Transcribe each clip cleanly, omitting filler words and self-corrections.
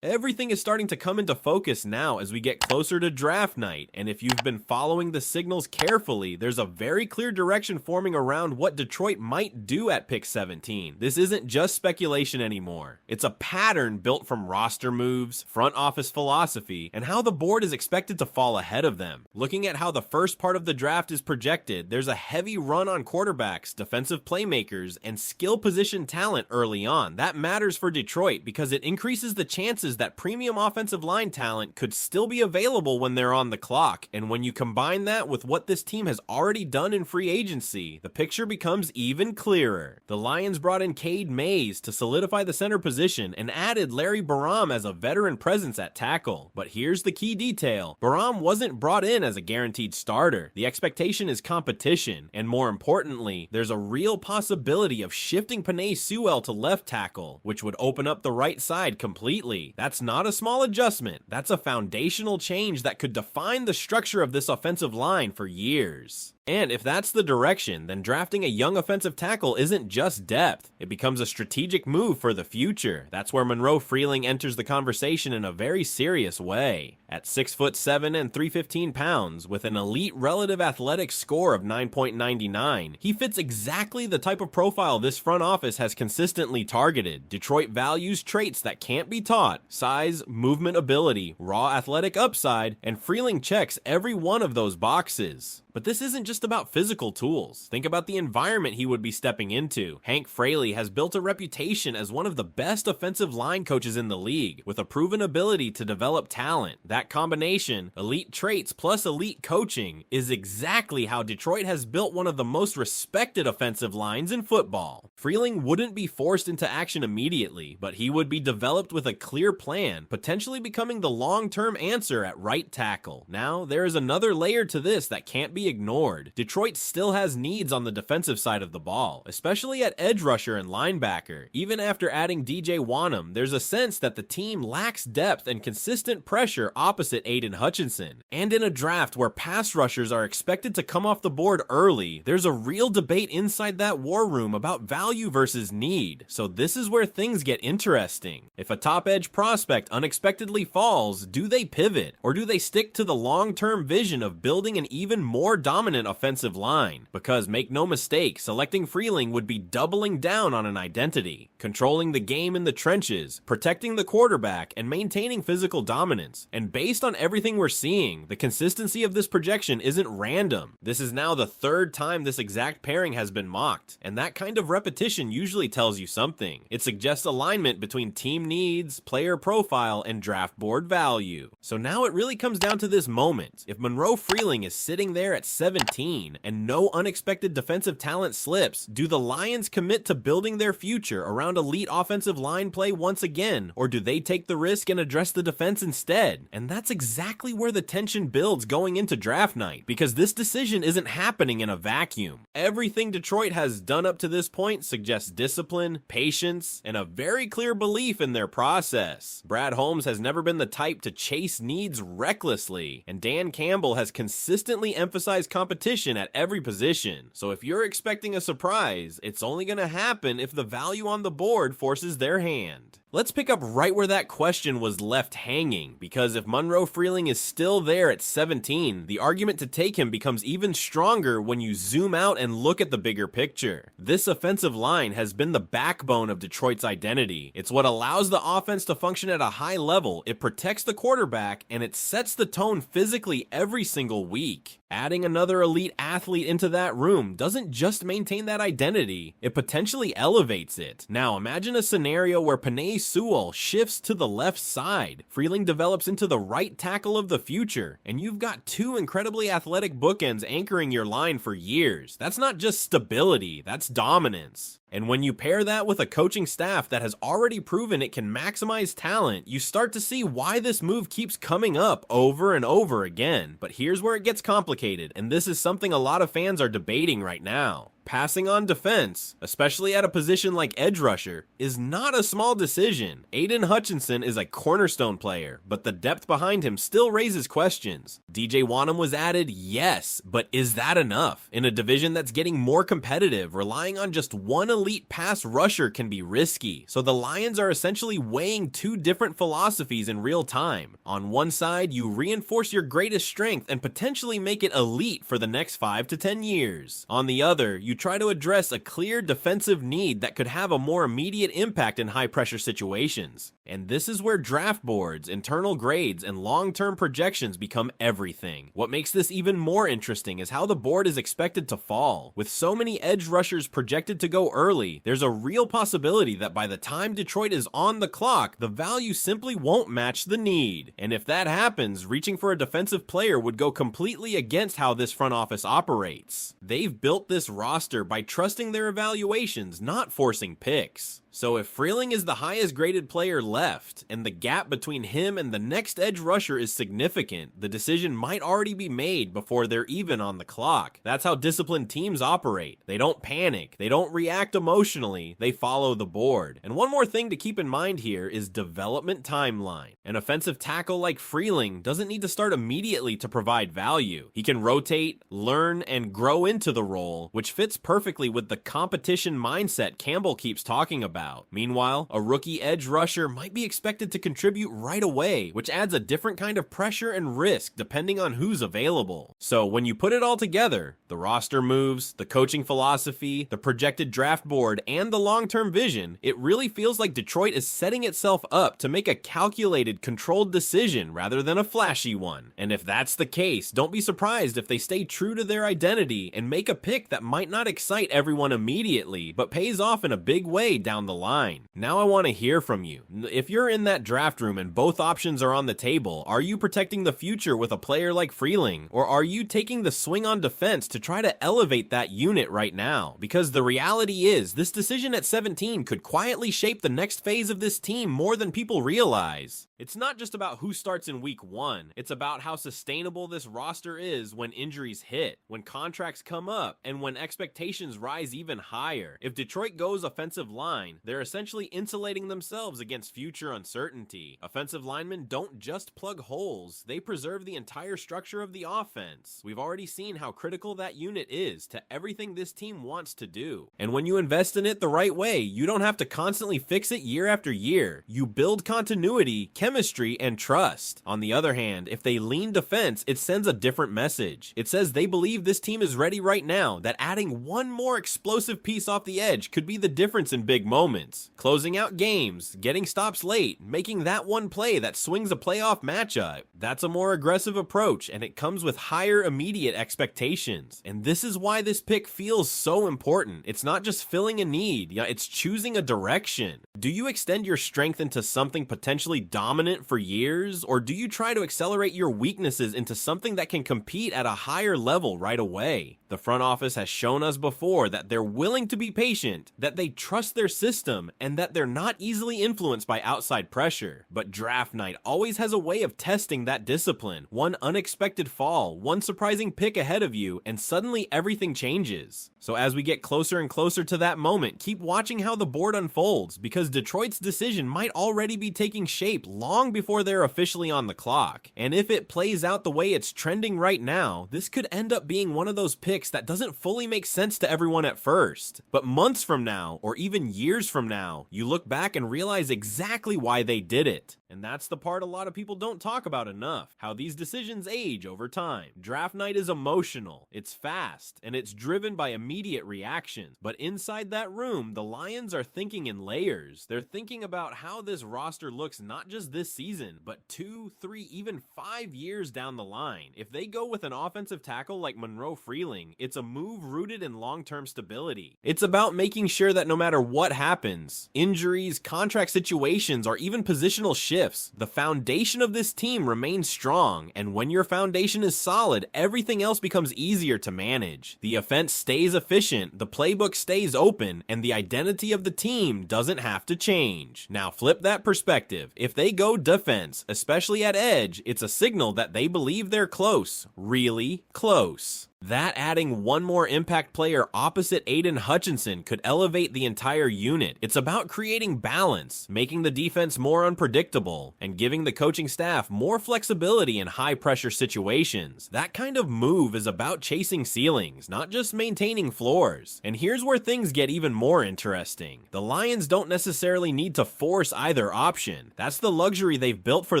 Everything is starting to come into focus now as we get closer to draft night, and if you've been following the signals carefully, there's a very clear direction forming around what Detroit might do at pick 17. This isn't just speculation anymore. It's a pattern built from roster moves, front office philosophy, and how the board is expected to fall ahead of them. Looking at how the first part of the draft is projected, there's a heavy run on quarterbacks, defensive playmakers, and skill position talent early on. That matters for Detroit because it increases the chances that premium offensive line talent could still be available when they're on the clock, and when you combine that with what this team has already done in free agency, the picture becomes even clearer. The Lions brought in Cade Mays to solidify the center position and added Larry Borom as a veteran presence at tackle. But here's the key detail. Borom wasn't brought in as a guaranteed starter. The expectation is competition, and more importantly, there's a real possibility of shifting Penei Sewell to left tackle, which would open up the right side completely. That's not a small adjustment. That's a foundational change that could define the structure of this offensive line for years. And if that's the direction, then drafting a young offensive tackle isn't just depth. It becomes a strategic move for the future. That's where Monroe Freeling enters the conversation in a very serious way. At 6'7" and 315 pounds, with an elite relative athletic score of 9.99, he fits exactly the type of profile this front office has consistently targeted. Detroit values traits that can't be taught: size, movement ability, raw athletic upside, and Freeling checks every one of those boxes. But this isn't just about physical tools. Think about the environment he would be stepping into. Hank Fraley has built a reputation as one of the best offensive line coaches in the league, with a proven ability to develop talent. That combination, elite traits plus elite coaching, is exactly how Detroit has built one of the most respected offensive lines in football. Freeling wouldn't be forced into action immediately, but he would be developed with a clear plan, potentially becoming the long-term answer at right tackle. Now, there is another layer to this that can't be ignored. Detroit still has needs on the defensive side of the ball, especially at edge rusher and linebacker. Even after adding DJ Wanham, there's a sense that the team lacks depth and consistent pressure opposite Aiden Hutchinson. And in a draft where pass rushers are expected to come off the board early, there's a real debate inside that war room about value versus need. So this is where things get interesting. If a top edge prospect unexpectedly falls, do they pivot, or do they stick to the long-term vision of building an even more dominant offensive line? Because make no mistake, selecting Freeling would be doubling down on an identity, controlling the game in the trenches, protecting the quarterback, and maintaining physical dominance. And based on everything we're seeing, the consistency of this projection isn't random. This is now the third time this exact pairing has been mocked, and that kind of repetition usually tells you something. It suggests alignment between team needs, player profile, and draft board value. So now it really comes down to this moment. If Monroe Freeling is sitting there at 17 and no unexpected defensive talent slips, do the Lions commit to building their future around elite offensive line play once again, or do they take the risk and address the defense instead? And that's exactly where the tension builds going into draft night, because this decision isn't happening in a vacuum. Everything Detroit has done up to this point suggests discipline, patience, and a very clear belief in their process. Brad Holmes has never been the type to chase needs recklessly, and Dan Campbell has consistently emphasized competition at every position. So if you're expecting a surprise, it's only going to happen if the value on the board forces their hand. Let's pick up right where that question was left hanging, because if Monroe Freeling is still there at 17, the argument to take him becomes even stronger when you zoom out and look at the bigger picture. This offensive line has been the backbone of Detroit's identity. It's what allows the offense to function at a high level, it protects the quarterback, and it sets the tone physically every single week. Adding another elite athlete into that room doesn't just maintain that identity, it potentially elevates it. Now imagine a scenario where Penei Sewell shifts to the left side, Freeling develops into the right tackle of the future, and you've got two incredibly athletic bookends anchoring your line for years. That's not just stability, that's dominance. And when you pair that with a coaching staff that has already proven it can maximize talent, you start to see why this move keeps coming up over and over again. But here's where it gets complicated, and this is something a lot of fans are debating right now. passing on defense, especially at a position like edge rusher, is not a small decision. Aiden Hutchinson is a cornerstone player, but the depth behind him still raises questions. DJ Wonnum was added, yes, but is that enough? In a division that's getting more competitive, relying on just one elite pass rusher can be risky, so the Lions are essentially weighing two different philosophies in real time. On one side, you reinforce your greatest strength and potentially make it elite for the next 5 to 10 years. On the other, you try to address a clear defensive need that could have a more immediate impact in high-pressure situations. And this is where draft boards, internal grades, and long-term projections become everything. What makes this even more interesting is how the board is expected to fall. With so many edge rushers projected to go early, there's a real possibility that by the time Detroit is on the clock, the value simply won't match the need. And if that happens, reaching for a defensive player would go completely against how this front office operates. They've built this roster by trusting their evaluations, not forcing picks. So if Freeling is the highest graded player left, and the gap between him and the next edge rusher is significant, the decision might already be made before they're even on the clock. That's how disciplined teams operate. They don't panic, they don't react emotionally, they follow the board. And one more thing to keep in mind here is development timeline. An offensive tackle like Freeling doesn't need to start immediately to provide value. He can rotate, learn, and grow into the role, which fits perfectly with the competition mindset Campbell keeps talking about. Meanwhile, a rookie edge rusher might be expected to contribute right away, which adds a different kind of pressure and risk depending on who's available. So when you put it all together, the roster moves, the coaching philosophy, the projected draft board, and the long-term vision, it really feels like Detroit is setting itself up to make a calculated, controlled decision rather than a flashy one. And if that's the case, don't be surprised if they stay true to their identity and make a pick that might not excite everyone immediately, but pays off in a big way down the line. Now I want to hear from you. If you're in that draft room and both options are on the table, are you protecting the future with a player like Freeling, or are you taking the swing on defense to try to elevate that unit right now? Because the reality is, this decision at 17 could quietly shape the next phase of this team more than people realize. It's not just about who starts in week 1, it's about how sustainable this roster is when injuries hit, when contracts come up, and when expectations rise even higher. If Detroit goes offensive line, they're essentially insulating themselves against future uncertainty. Offensive linemen don't just plug holes, they preserve the entire structure of the offense. We've already seen how critical that unit is to everything this team wants to do. And when you invest in it the right way, you don't have to constantly fix it year after year. You build continuity, chemistry, and trust. On the other hand, if they lean defense, it sends a different message. It says they believe this team is ready right now, that adding one more explosive piece off the edge could be the difference in big moments. Closing out games, getting stops late, making that one play that swings a playoff matchup. That's a more aggressive approach, and it comes with higher immediate expectations. And this is why this pick feels so important. It's not just filling a need, it's choosing a direction. Do you extend your strength into something potentially dominant for years, or do you try to accelerate your weaknesses into something that can compete at a higher level right away? The front office has shown us before that they're willing to be patient, that they trust their system, and that they're not easily influenced by outside pressure. But draft night always has a way of testing that discipline. One unexpected fall, one surprising pick ahead of you, and suddenly everything changes. So as we get closer and closer to that moment, keep watching how the board unfolds, because Detroit's decision might already be taking shape long before they're officially on the clock. And if it plays out the way it's trending right now, this could end up being one of those picks that doesn't fully make sense to everyone at first. But months from now, or even years from now, you look back and realize exactly why they did it. And that's the part a lot of people don't talk about enough, how these decisions age over time. Draft night is emotional, it's fast, and it's driven by immediate reactions. But inside that room, the Lions are thinking in layers. They're thinking about how this roster looks not just this season, but 2, 3, even 5 years down the line. If they go with an offensive tackle like Monroe Freeling, it's a move rooted in long-term stability. It's about making sure that no matter what happens, injuries, contract situations, or even positional shifts, the foundation of this team remains strong, and when your foundation is solid, everything else becomes easier to manage. The offense stays efficient, the playbook stays open, and the identity of the team doesn't have to change. Now flip that perspective. If they go defense, especially at edge, it's a signal that they believe they're close, really close. That adding one more impact player opposite Aiden Hutchinson could elevate the entire unit. It's about creating balance, making the defense more unpredictable, and giving the coaching staff more flexibility in high-pressure situations. That kind of move is about chasing ceilings, not just maintaining floors. And here's where things get even more interesting. The Lions don't necessarily need to force either option. That's the luxury they've built for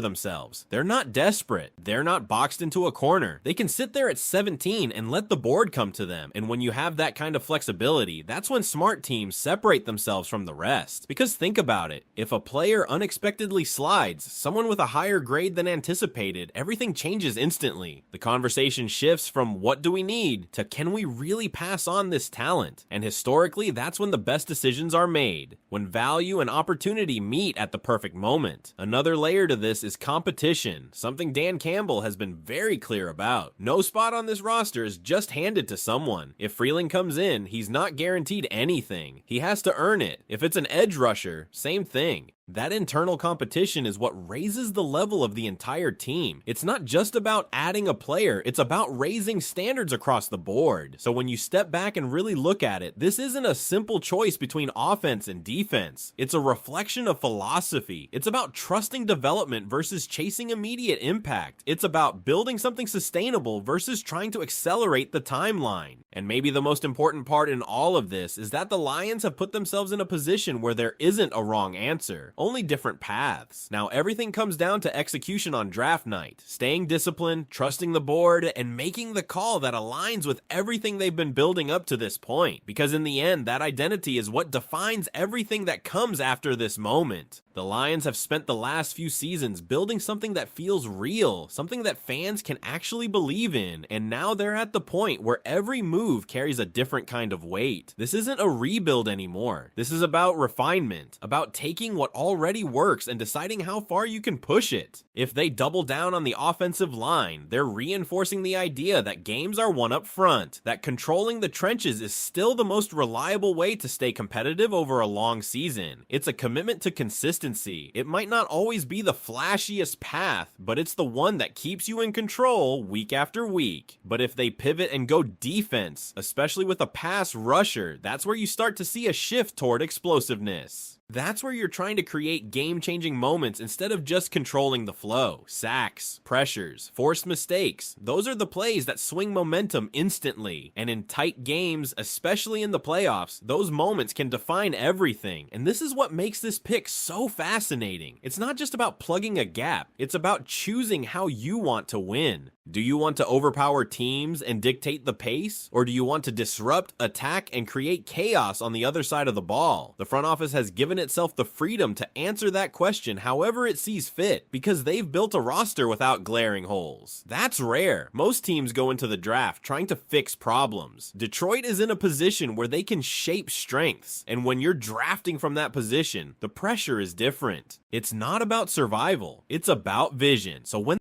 themselves. They're not desperate. They're not boxed into a corner. They can sit there at 17 and let the board come to them. And when you have that kind of flexibility, that's when smart teams separate themselves from the rest. Because think about it, if a player unexpectedly slides, someone with a higher grade than anticipated, everything changes instantly. The conversation shifts from what do we need to can we really pass on this talent? And historically, that's when the best decisions are made, when value and opportunity meet at the perfect moment. Another layer to this is competition, something Dan Campbell has been very clear about. No spot on this roster is just handed to someone. If Freeland comes in, he's not guaranteed anything. He has to earn it. If it's an edge rusher, same thing. That internal competition is what raises the level of the entire team. It's not just about adding a player, it's about raising standards across the board. So when you step back and really look at it, this isn't a simple choice between offense and defense. It's a reflection of philosophy. It's about trusting development versus chasing immediate impact. It's about building something sustainable versus trying to accelerate the timeline. And maybe the most important part in all of this is that the Lions have put themselves in a position where there isn't a wrong answer. Only different paths. Now everything comes down to execution on draft night, staying disciplined, trusting the board, and making the call that aligns with everything they've been building up to this point. Because in the end, that identity is what defines everything that comes after this moment. The Lions have spent the last few seasons building something that feels real, something that fans can actually believe in, and now they're at the point where every move carries a different kind of weight. This isn't a rebuild anymore. This is about refinement, about taking what already works and deciding how far you can push it. If they double down on the offensive line, they're reinforcing the idea that games are won up front, that controlling the trenches is still the most reliable way to stay competitive over a long season. It's a commitment to consistency. It might not always be the flashiest path, but it's the one that keeps you in control week after week. But if they pivot and go defense, especially with a pass rusher, that's where you start to see a shift toward explosiveness. That's where you're trying to create game-changing moments instead of just controlling the flow. Sacks, pressures, forced mistakes. Those are the plays that swing momentum instantly. And in tight games, especially in the playoffs, those moments can define everything. And this is what makes this pick so fascinating. It's not just about plugging a gap. It's about choosing how you want to win. Do you want to overpower teams and dictate the pace? Or do you want to disrupt, attack, and create chaos on the other side of the ball? The front office has given itself the freedom to answer that question however it sees fit, because they've built a roster without glaring holes. That's rare. Most teams go into the draft trying to fix problems. Detroit is in a position where they can shape strengths, and when you're drafting from that position, the pressure is different. It's not about survival, it's about vision. So when